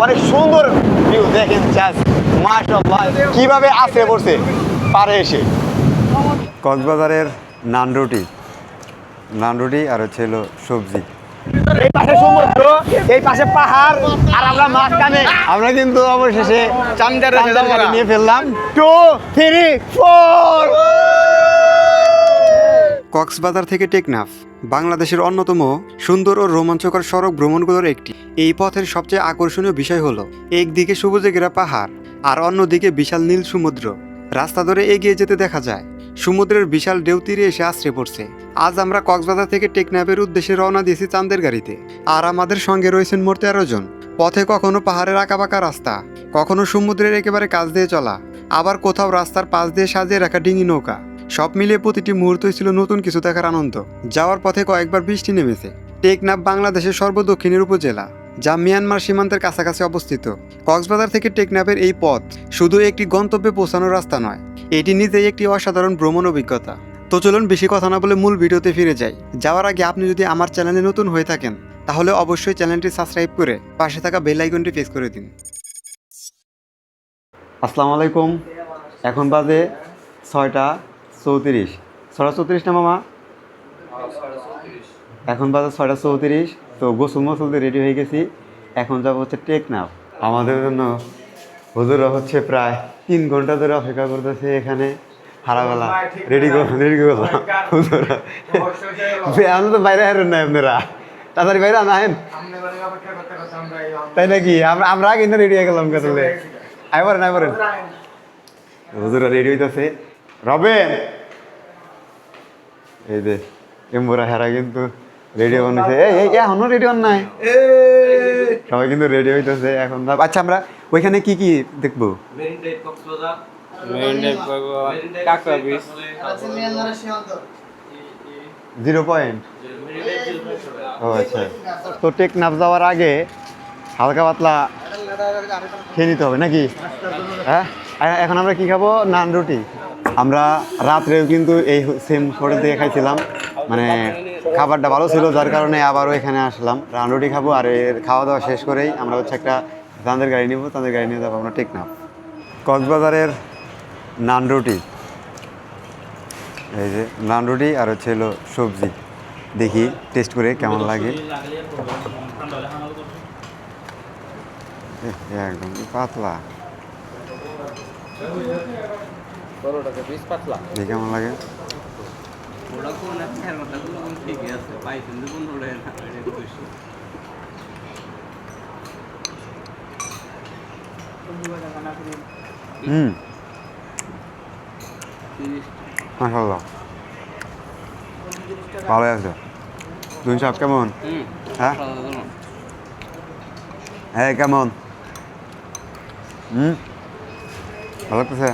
অনেক সুন্দর ভিউ দেখেন জাস্ট মাশাআল্লাহ কিভাবে আসে পড়ছে পারে এসে। কক্সবাজারের নান রুটি আর হচ্ছে হলো সবজি। এই পাশে সমুদ্র, এই পাশে পাহাড়, আর আমরা মাঝখানে। আমরা কিন্তু অবশেষে চান্দের গাড়ি নিয়ে ফেললাম। 2 3 4 কক্সবাজার থেকে টেকনাফ বাংলাদেশের অন্যতম সুন্দর ও রোমাঞ্চকর সড়ক ভ্রমণগুলোর একটি। এই পথের সবচেয়ে আকর্ষণীয় বিষয় হলো একদিকে সবুজে ঘেরা পাহাড় আর অন্যদিকে বিশাল নীল সমুদ্র। রাস্তা ধরে এগিয়ে যেতে দেখা যায় সমুদ্রের বিশাল ঢেউ তীরে এসে আশ্রে পড়ছে। আজ আমরা কক্সবাজার থেকে টেকনাফের উদ্দেশ্যে রওনা দিয়েছি চাঁদের গাড়িতে, আর আমাদের সঙ্গে রয়েছেন মোট 13 জন। পথে কখনো পাহাড়ের আঁকাবাঁকা রাস্তা, কখনো সমুদ্রের একেবারে কাছ দিয়ে চলা, আবার কোথাও রাস্তার পাশ দিয়ে সাজিয়ে রাখা ডিঙি নৌকা। সব মিলিয়ে প্রতিটি মুহূর্তই ছিল নতুন কিছু দেখার আনন্দ। যাওয়ার পথে কয়েকবার বৃষ্টি নেমেছে। টেকনাফ বাংলাদেশের সর্বদক্ষিণের উপজেলা, যা মিয়ানমার সীমান্তের কাছাকাছি অবস্থিত। কক্সবাজার থেকে টেকনাফের এই পথ শুধু একটি গন্তব্যে পৌঁছানোর রাস্তা নয়, এটি নিজেই একটি অসাধারণ ভ্রমণ অভিজ্ঞতা। তো চলুন বেশি কথা না বলে মূল ভিডিওতে ফিরে যাই। যাওয়ার আগে আপনি যদি আমার চ্যানেলে নতুন হয়ে থাকেন তাহলে অবশ্যই চ্যানেলটি সাবস্ক্রাইব করে পাশে থাকা বেল আইকনটি প্রেস করে দিন। আসসালামু আলাইকুম। এখন বাজে 6:34। 6:34 না মামা? এখন বাজে 6:34। তো গোসল মোসল দিয়ে রেডি হয়ে গেছি। এখন যাবো হচ্ছে টেকনাফ। আমাদের জন্য হুজুরা হচ্ছে প্রায় 3 ঘন্টা ধরে অপেক্ষা করতেছে এখানে। হারাবেলা রেডি করলাম হুজুরা। আমি তো বাইরে হারেন না আপনারা, তাড়াতাড়ি বাইরে আনেন তাই নাকি? আমরা কিন্তু রেডি হয়ে গেলাম আসলে। আই পারেন হুজুরা রেডি হইতেছে। রবেন এই যে এমবরা হেরা কিন্তু রেডি বানাইছে। এই এখনো রেডি হন নাই, সবাই কিন্তু রেডি হইতেছে এখন। আচ্ছা আমরা ওইখানে কি কি দেখবো? Zero point. ও আচ্ছা। তো টেকনাফ যাওয়ার আগে হালকা পাতলা খেয়ে নিতে হবে নাকি? হ্যাঁ, এখন আমরা কি খাবো? নান রুটি। আমরা রাত্রেও কিন্তু এই সেম হোটেল থেকে খাইছিলাম, মানে খাবারটা ভালো ছিল, যার কারণে আবারও এখানে আসলাম। নান রুটি খাবো, আর এর খাওয়া দাওয়া শেষ করেই আমরা হচ্ছে একটা চাঁদের গাড়ি নিব। চাঁদের গাড়ি নিয়ে যাবো আমরা টেকনাফ। কক্সবাজারের নান রুটি, এই যে নান রুটি আর হচ্ছে হলো সবজি। দেখি টেস্ট করে কেমন লাগে। একদম পাতলা, দেখি কেমন লাগে। মাশাআল্লাহ ভালো আছে। তুমি সব কেমন? হ্যাঁ হ্যাঁ কেমন? ভালো লাগতেছে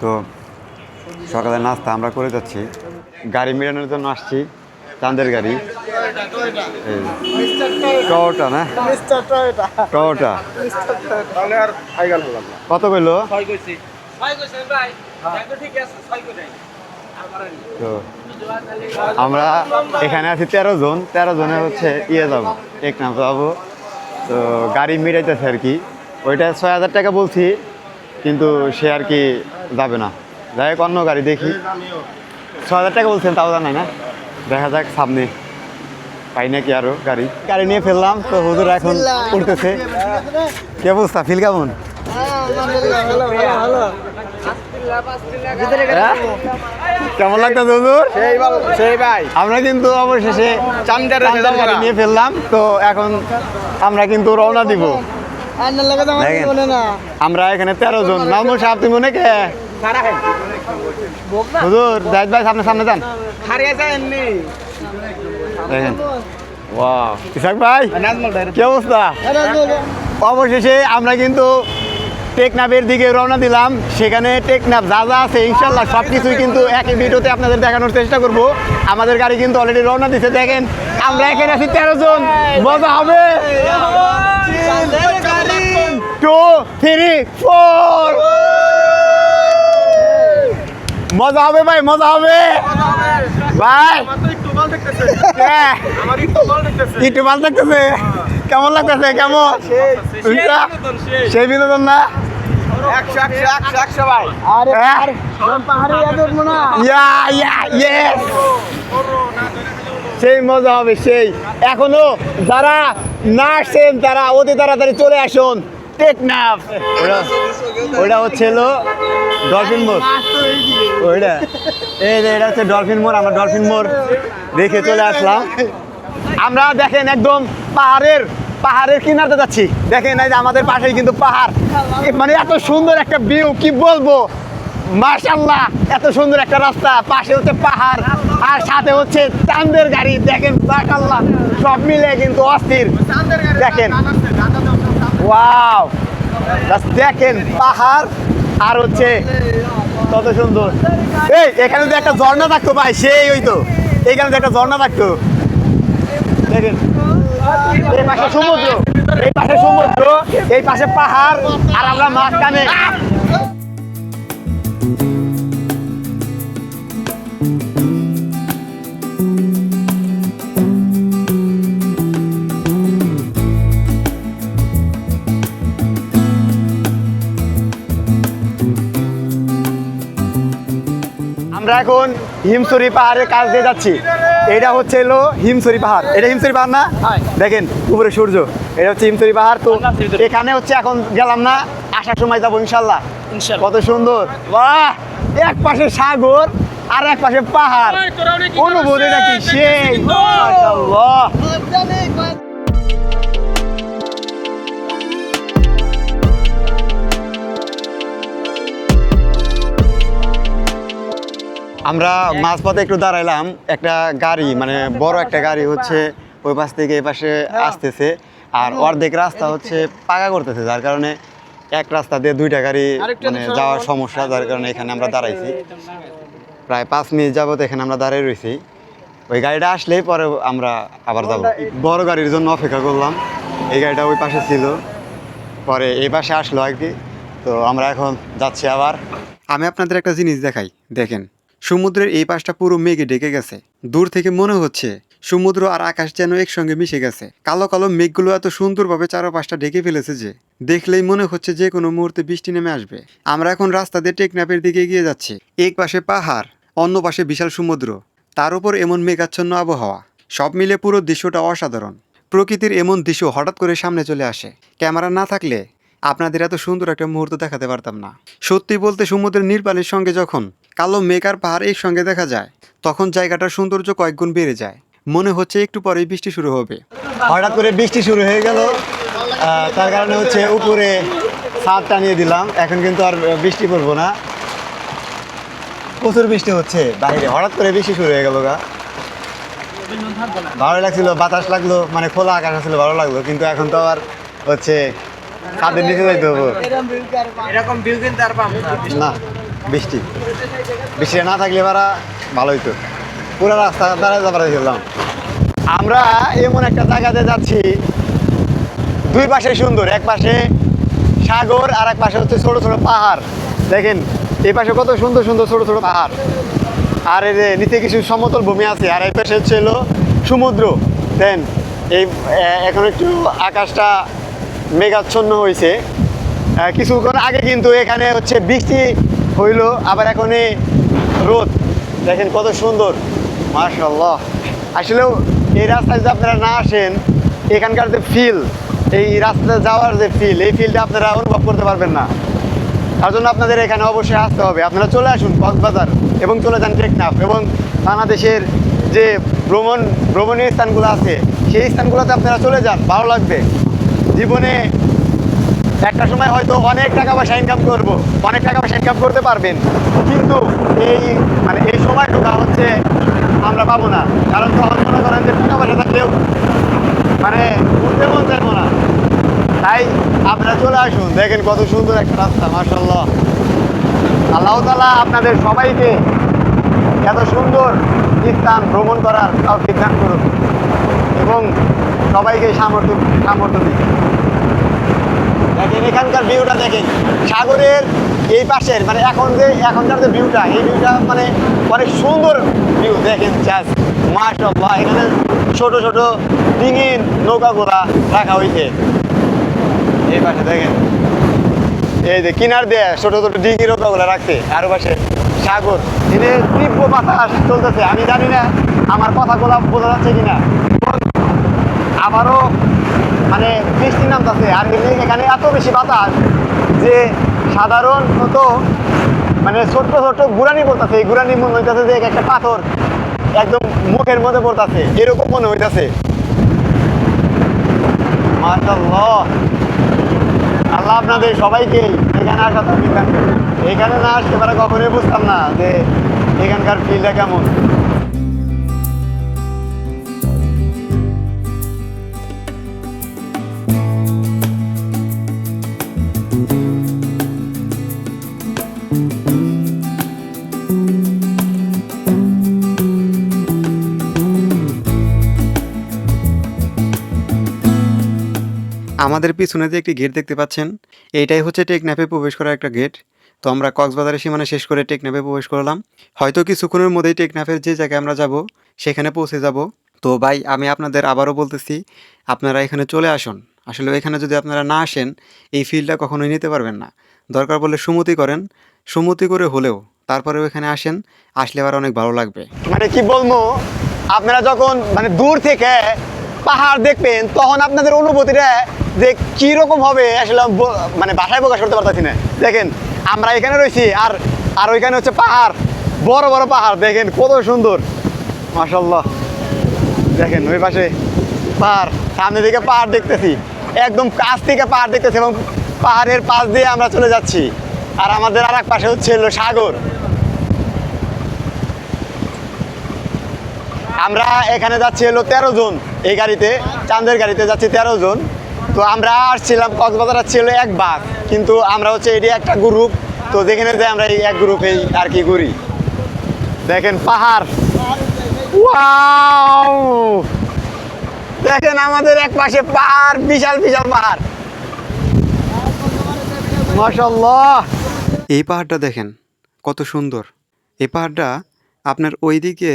তো। সকালে নাস্তা আমরা করে যাচ্ছি, গাড়ি মেরানোর জন্য আসছি। চাঁদের গাড়ি টয়োটা না? টয়োটা। কত কইলো? তো আমরা এখানে আছি 13 জন। 13 জনে হচ্ছে যাবো টেকনাফ যাবো। তো গাড়ি মিটাইতেছে আর কি। ওইটা 6,000 টাকা বলছি, কিন্তু সে আর কি যাবে না। যাই হোক অন্য গাড়ি দেখি। 6,000 টাকা বলছেন, তাও জানাই না। দেখা যাক সামনে পাই নাকি আরো গাড়ি নিয়ে ফেললাম। তো হুজুর এখন উঠতেছে। কি অবস্থা, ফিল কেমন? কেমন লাগতেছে হুজুর? আমরা কিন্তু অবশেষে চাঁদের গাড়ি নিয়ে ফেললাম। তো এখন আমরা কিন্তু রওনা দিব। আমরা এখানে 13 জন। মামুন সাহেব তুমি মনে কে? হুজুর জাহিদ ভাই সামনে যান। দেখেন ওয়াও, ইসাক ভাই কি অবস্থা? অবশেষে আমরা কিন্তু টেকনাফের দিকে রওনা দিলাম। সেখানে টেকনাফ যা যা আছে ইনশাল্লাহ সব কিছুই কিন্তু একই ভিডিওতে আপনাদের দেখানোর চেষ্টা করব। আমাদের গাড়ি কিন্তু অলরেডি রওনা দিচ্ছে। দেখেন আমরা এখানে আছি 13 জন। মজা হবে। 2 3 4 মজা হবে ভাই, মজা হবে ভাই। একটু ভালো দেখতেছে। কেমন লাগতেছে? কেমন সেই বিনোদন না? সেই মজা হবে সেই। এখনো যারা না আসছেন তারা অতি তাড়াতাড়ি চলে আসুন টেকনাফ। ওইটা হচ্ছে ডলফিন মোড়। ওইটা এটা হচ্ছে ডলফিন মোড়। আমরা ডলফিন মোড় দেখে চলে আসলাম। আমরা দেখেন একদম পাহাড়ের কিনারতে যাচ্ছি। দেখেন এই যে আমাদের পাশেই কিন্তু পাহাড়, মানে এত সুন্দর একটা ভিউ কি বলবো, মাশাআল্লাহ। এত সুন্দর একটা রাস্তা, পাশে হচ্ছে পাহাড় আর সাথে হচ্ছে চাঁদের গাড়ি। দেখেন মাশাআল্লাহ, সব মিলে কিন্তু অস্থির। দেখেন ওয়াও, দেখেন পাহাড় আর হচ্ছে কত সুন্দর। এই এখানে তো একটা ঝর্ণা থাকতো ভাই, সেই হইতো। এইখানে তো একটা ঝর্ণা থাকতো। দেখেন এই পাশে সমুদ্র, এই পাশে সমুদ্র, এই পাশে পাহাড় আর আমরা মাঝখানে। আমরা এখন হিমছড়ি পাহাড়ের কাছ দিয়ে যাচ্ছি। এটা হচ্ছে হিমছড়ি পাহাড়। এটা হিমছড়ি পাহাড় না? দেখেন উপরে সূর্য, এটা হচ্ছে হিমছড়ি পাহাড়। তো এখানে হচ্ছে এখন গেলাম না, আসার সময় যাবো ইনশাল্লাহ। কত সুন্দর, বাহ! এক পাশে সাগর আর এক পাশে পাহাড়, অনুভূতিটা কি সেই! মাশাআল্লাহ। আমরা মাঝপথে একটু দাঁড়াইলাম। একটা গাড়ি, মানে বড় একটা গাড়ি হচ্ছে ওই পাশ থেকে এই পাশে আসতেছে, আর অর্ধেক রাস্তা হচ্ছে পাকা করতেছে, যার কারণে এক রাস্তা দিয়ে দুইটা গাড়ি মানে যাওয়ার সমস্যা, যার কারণে এখানে আমরা দাঁড়াইছি। প্রায় 5 মিনিট যাবত এখানে আমরা দাঁড়িয়ে রয়েছি। ওই গাড়িটা আসলেই পরে আমরা আবার যাব। বড় গাড়ির জন্য অপেক্ষা করলাম। এই গাড়িটা ওই পাশে ছিল, পরে এই পাশে আসলো আর কি। তো আমরা এখন যাচ্ছি আবার। আমি আপনাদের একটা জিনিস দেখাই, দেখেন সমুদ্রের এই পাশটা পুরো মেঘে ঢেকে গেছে। দূর থেকে মনে হচ্ছে সমুদ্র আর আকাশ যেন একসঙ্গে মিশে গেছে। কালো কালো মেঘগুলো এত সুন্দরভাবে চারপাশটা ঢেকে ফেলেছে যে দেখলেই মনে হচ্ছে যে কোনো মুহূর্তে বৃষ্টি নেমে আসবে। আমরা এখন রাস্তা দিয়ে টেকনাফের দিকে এগিয়ে যাচ্ছি। এক পাশে পাহাড়, অন্য পাশে বিশাল সমুদ্র, তার উপর এমন মেঘাচ্ছন্ন আবহাওয়া, সব মিলে পুরো দৃশ্যটা অসাধারণ। প্রকৃতির এমন দৃশ্য হঠাৎ করে সামনে চলে আসে। ক্যামেরা না থাকলে আপনাদের এত সুন্দর একটা মুহূর্ত দেখাতে পারতাম না। সত্যি বলতে সমুদ্রের নীলপানির সঙ্গে যখন কালো মেঘ আর পাহাড় একসঙ্গে দেখা যায়, তখন জায়গাটার সৌন্দর্য কয়েকগুণ বেড়ে যায়। মনে হচ্ছে একটু পরেই বৃষ্টি শুরু হবে। হঠাৎ করে বৃষ্টি শুরু হয়ে গেল, তার কারণে হচ্ছে উপরে ছাদ টানিয়ে দিলাম। এখন কিন্তু আর বৃষ্টি পড়বো না। প্রচুর বৃষ্টি হচ্ছে বাইরে, হঠাৎ করে বৃষ্টি শুরু হয়ে গেল গা। ভালো লাগছিল, বাতাস লাগলো, মানে খোলা আকাশ আসলে ভালো লাগলো। কিন্তু এখন তো আবার হচ্ছে ছাদের নিচে যাইতে হবো। না, বৃষ্টি না থাকলে এবার ভালো হইতো। পুরো রাস্তা দাঁড়ায় দাঁড়ায় গেলাম। আমরা এমন একটা জায়গাতে যাচ্ছি, দুই পাশে সুন্দর, এক পাশে সাগর আর এক পাশে হচ্ছে ছোট ছোট পাহাড়। দেখেন এই পাশে কত সুন্দর সুন্দর ছোট ছোট পাহাড়, আর এর নিচে কিছু সমতল ভূমি আছে, আর এই পাশে হচ্ছে সমুদ্র। দেন এই এখন একটু আকাশটা মেঘাচ্ছন্ন হয়েছে। কিছুক্ষণ আগে কিন্তু এখানে হচ্ছে বৃষ্টি হইলো, আবার এখন রোদ। দেখেন কত সুন্দর, মাশাআল্লাহ। আসলেও এই রাস্তায় যদি আপনারা না আসেন, এখানকার যে ফিল, এই রাস্তায় যাওয়ার যে ফিল, এই ফিলটা আপনারা অনুভব করতে পারবেন না। তার জন্য আপনাদের এখানে অবশ্যই আসতে হবে। আপনারা চলে আসুন কক্সবাজার এবং চলে যান টেকনাফ, এবং বাংলাদেশের যে ভ্রমণীয় স্থানগুলো আছে সেই স্থানগুলোতে আপনারা চলে যান, ভালো লাগবে। জীবনে একটা সময় হয়তো অনেক টাকা পয়সা ইনকাম করবো, অনেক টাকা পয়সা ইনকাম করতে পারবেন, কিন্তু এই সময়টুকু হচ্ছে আমরা পাবো না। কারণ তখন মনে করেন যে টাকা পয়সা থাকলেও মানে ঘুরতে মন চাইবো না। তাই আপনারা চলে আসুন, দেখেন কত সুন্দর একটা রাস্তা, মাশাআল্লাহ। আল্লাহ তাআলা আপনাদের সবাইকে এত সুন্দর স্থান ভ্রমণ করার তৌফিক দান করুন এবং সবাইকে সামর্থ্য দিন। দেখেন এখানকার ভিউটা, দেখেন সাগরের এই পাশের, মানে এখনকার যে ভিউটা, এই ভিউটা মানে অনেক সুন্দর ভিউ। দেখেন জাস্ট মাশাআল্লাহ। এখানে ছোট ছোট ডিঙির নৌকাগুলা রাখা হয়েছে। এই পাশে দেখেন, এই যে কিনার দিয়ে ছোট ছোট ডিঙি নৌকাগুলা রাখছে, আর পাশে সাগর। এদের তীব্র বাতাস চলতেছে, আমি জানি না আমার কথাগুলা বোঝা যাচ্ছে কিনা। আবারও মানে বৃষ্টি নামতেছে, আর এখানে এত বেশি বাতাস যে সাধারণত মানে ছোট্ট ছোট্ট গুড়ানি পড়তেছে। এই গুড়ানি মনে হইতেছে যে একটা পাথর একদম মুখের মধ্যে পড়তেছে, এরকম মনে হইতেছে। মাশাআল্লাহ, আল্লাহ আপনাদের সবাইকে এখানে আসা তো এখানে না আসতে পারে কখনোই বুঝতাম না যে এখানকার ফিলটা কেমন। আমাদের পিছনে যে একটি গেট দেখতে পাচ্ছেন, এইটাই হচ্ছে টেকনাফে প্রবেশ করার একটা গেট। তো আমরা কক্সবাজারের সীমানা শেষ করে টেকনাফে প্রবেশ করলাম। হয়তো কিছুক্ষণের মধ্যেই টেকনাফের যে জায়গায় আমরা যাব সেখানে পৌঁছে যাব। তো ভাই, আমি আপনাদের আবারও বলতেছি, আপনারা এখানে চলে আসুন। আসলে এখানে যদি আপনারা না আসেন, এই ফিলটা কখনোই নিতে পারবেন না। দরকার পড়লে সুমতি করেন, সুমতি করে হলেও তারপরেও এখানে আসেন, আসলে আবার অনেক ভালো লাগবে। মানে কি বলবো, আপনারা যখন মানে দূর থেকে পাহাড় দেখবেন তখন আপনাদের অনুভূতিটা যে কিরকম হবে আসলে মানে ভাষায় প্রকাশ করতে পারতেছি না। দেখেন আমরা এখানে রয়েছি, আর আর ওইখানে হচ্ছে পাহাড়, বড় বড় পাহাড়, দেখেন কত সুন্দর। মাশাআল্লাহ, দেখেন ওই পাশে পাহাড়, সামনে দিকে পাহাড় দেখতেছি, একদম কাছ থেকে পাহাড় দেখতেছি, এবং পাহাড়ের পাশ দিয়ে আমরা চলে যাচ্ছি। আর আমাদের আর এক পাশে হচ্ছে হলো সাগর। আমরা এখানে যাচ্ছি হলো 13 জন, এই গাড়িতে, চাঁদের গাড়িতে যাচ্ছি 13 জন। তো আমরা আসছিলাম কক্সবাজার ছিল এক বাস, কিন্তু আমরা হচ্ছে এটি একটা গ্রুপ। তো যেখানে যাই আমরা এই এক গ্রুপেই আর কি ঘুরি। দেখেন পাহাড়, ওয়াও, দেখেন আমাদের এক পাশে পাহাড়, বিশাল বিশাল পাহাড়, মাশাআল্লাহ। এই পাহাড়টা দেখেন কত সুন্দর। এই পাহাড়টা আপনার ওই দিকে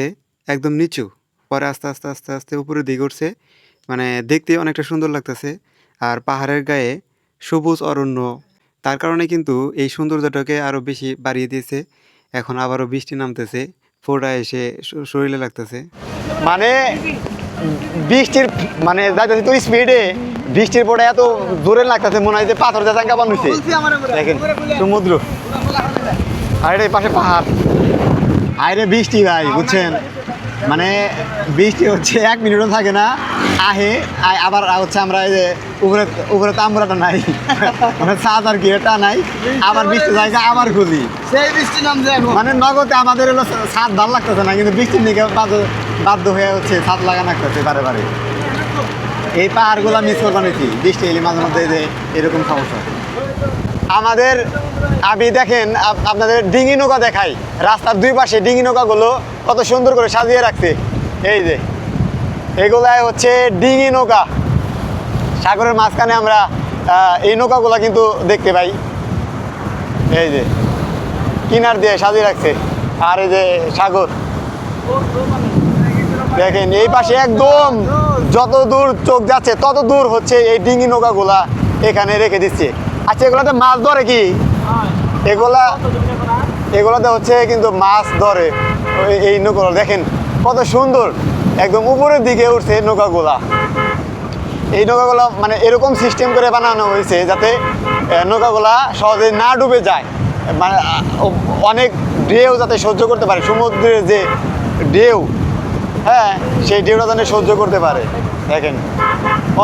একদম নিচু, পরে আস্তে আস্তে আস্তে আস্তে উপরের দিকে উঠছে, মানে দেখতে অনেকটা সুন্দর লাগতেছে। আর পাহাড়ের গায়ে সবুজ অরণ্য, তার কারণে কিন্তু এই সৌন্দর্যটাকে আরও বেশি বাড়িয়ে দিয়েছে। এখন আবারও বৃষ্টি নামতেছে, ফোঁটা এসে শরীরে লাগতেছে। মানে বৃষ্টির মানে যাইতেছে তো স্পিডে, বৃষ্টির পরে এত জোরে লাগতেছে, মনে হয় যে পাথর যা চাঙ্গা বানুছে। দেখেন সমুদ্র, আর এর পাশে পাহাড়, আরে বৃষ্টি ভাই, বুঝছেন, মানে বৃষ্টি হচ্ছে 1 মিনিটও থাকে না, আবার হচ্ছে আমরা এই যে উপরে উপরে তাম্বুরাটা নাই, মানে ছাদ আর কি এটা নাই, আবার বৃষ্টি জায়গা আবার খুলি, সেই বৃষ্টি নাম যে মানে নগদে আমাদের হলো ছাদ ভালো লাগতেছে না, কিন্তু বৃষ্টির দিকে বাধ্য হয়ে হচ্ছে ছাদ লাগানো লাগতেছে বারে বারে। এই পাহাড়গুলো মিস করবো নাকি, বৃষ্টি এলে মাঝে মধ্যে যে এরকম সমস্যা। আমাদের আমি দেখেন আপনাদের ডিঙি নৌকা দেখাই, রাস্তার দুই পাশে ডিঙি নৌকাগুলো কত সুন্দর করে সাজিয়ে রাখছে। এই যে এগুলাই হচ্ছে ডিঙি নৌকা, সাগরের মাঝখানে আমরা এই নৌকাগুলো কিন্তু দেখতে পাই। এই যে কিনার দিয়ে সাজিয়ে রাখছে, আর এই যে সাগর দেখেন, এই পাশে একদম যত দূর চোখ যাচ্ছে তত দূর হচ্ছে এই ডিঙি নৌকাগুলা এখানে রেখে দিচ্ছে। আচ্ছা, এগুলাতে মাছ ধরে কি? এগুলাতে হচ্ছে কিন্তু মাছ ধরে এই নৌকাগুলো। দেখেন কত সুন্দর, একদম উপরের দিকে উঠছে নৌকাগুলা। এই নৌকাগুলো মানে এরকম সিস্টেম করে বানানো হয়েছে যাতে নৌকাগুলা সহজে না ডুবে যায়, মানে অনেক ঢেউ যাতে সহ্য করতে পারে, সমুদ্রের যে ঢেউ, হ্যাঁ, সেই ঢেউটা যেন সহ্য করতে পারে। দেখেন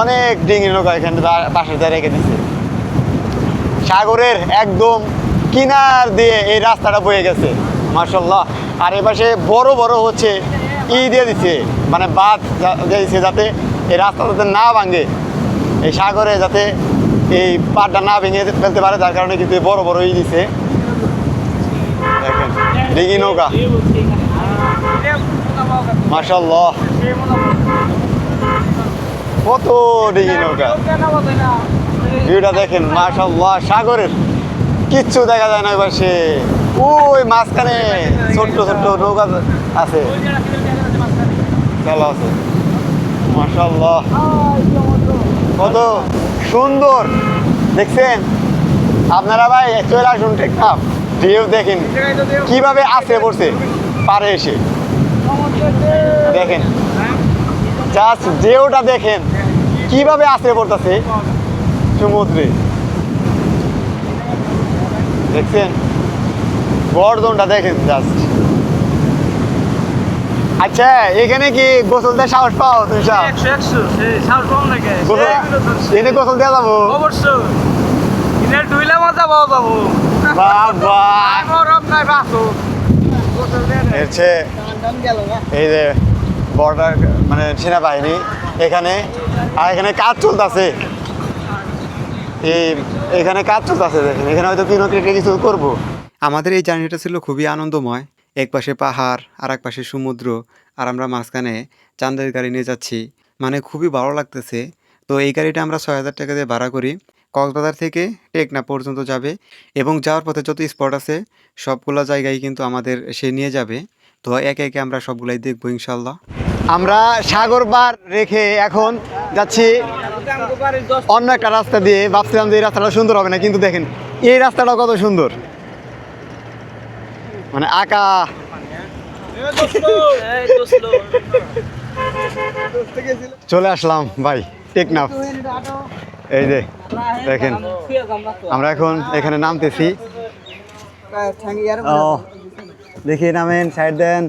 অনেক ডিঙি নৌকা এখানে পাশে রেখে দিচ্ছে। সাগরের একদম কিনার দিয়ে এই রাস্তাটা বয়ে গেছে, মাশাআল্লাহ। আর এ পাশে বড় বড় হচ্ছে দিয়ে দিচ্ছে, মানে বাঁধ দিয়েছে যাতে এই রাস্তা যাতে না ভাঙে, এই সাগরে যাতে এই পাড়টা না ভেঙে ফেলতে পারে, যার কারণে কিন্তু বড় বড় দিচ্ছে। দেখেন ডিঙি নৌকা, মাশাআল্লাহ, কত ডিঙি নৌকা, ভিউটা দেখেন মাশাআল্লাহ। সাগরের কিচ্ছু দেখা যায় না, পাশে ওই মাঝখানে ছোট্ট ছোট্ট নৌকা আছে, চালা আছে, মাশাআল্লাহ, কত সুন্দর দেখছেন আপনারা ভাই, চলে আসুন টেকনাফ, ঢেউ দেখেন কিভাবে আছড়ে পড়ছে পারে এসে, দেখেন জাস্ট ঢেউটা দেখেন কিভাবে আছড়ে পড়তেছে সমুদ্রে, দেখছেন গর্দনটা দেখেন জাস্ট। আচ্ছা এখানে কি গোসল দেওয়ার সাহস পাও তুমি সব? এনে গোসল দেওয়া যাবো? বাবা হচ্ছে এই যে বর্ডার মানে সেনাবাহিনী এখানে, আর এখানে কাজ চলতেছে, এখানে কাজ চলতেছে দেখেন, এখানে হয়তো কিছু করবো। আমাদের এই জার্নিটা ছিল খুবই আনন্দময়। এক পাশে পাহাড় আর এক পাশে সমুদ্র, আর আমরা মাঝখানে চাঁদের গাড়ি নিয়ে যাচ্ছি, মানে খুবই ভালো লাগতেছে। তো এই গাড়িটা আমরা 6,000 টাকা দিয়ে ভাড়া করি, কক্সবাজার থেকে টেকনাফ পর্যন্ত যাবে, এবং যাওয়ার পথে যত স্পট আছে সবগুলো জায়গায় কিন্তু আমাদের সে নিয়ে যাবে। তো একে একে আমরা সবগুলাই দেখবো ইনশাল্লাহ। আমরা সাগর পার রেখে এখন যাচ্ছি অন্য একটা রাস্তা দিয়ে, ভাবছিলাম যে এই রাস্তাটা সুন্দর হবে না, কিন্তু দেখেন এই রাস্তাটা কত সুন্দর, মানে আঁকা। চলে আসলাম ভাই টেকনাফ, এই যে দেখেন আমরা এখন এখানে নামতেছি। ও দেখি নামেন, সাইড দেন,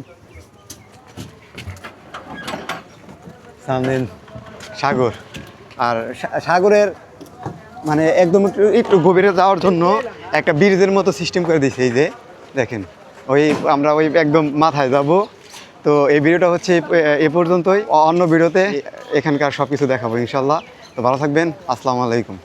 সামনে সাগর, আর সাগরের মানে একদম একটু গভীরে যাওয়ার জন্য একটা ব্রিজের মতো সিস্টেম করে দিয়েছে, এই যে দেখেন আমরা ওই একদম মাথায় যাব। তো এই ভিডিওটা হচ্ছে এ পর্যন্তই, অন্য ভিডিওতে এখানকার সব কিছু দেখাবো ইনশাল্লাহ। তো ভালো থাকবেন, আসসালামু আলাইকুম।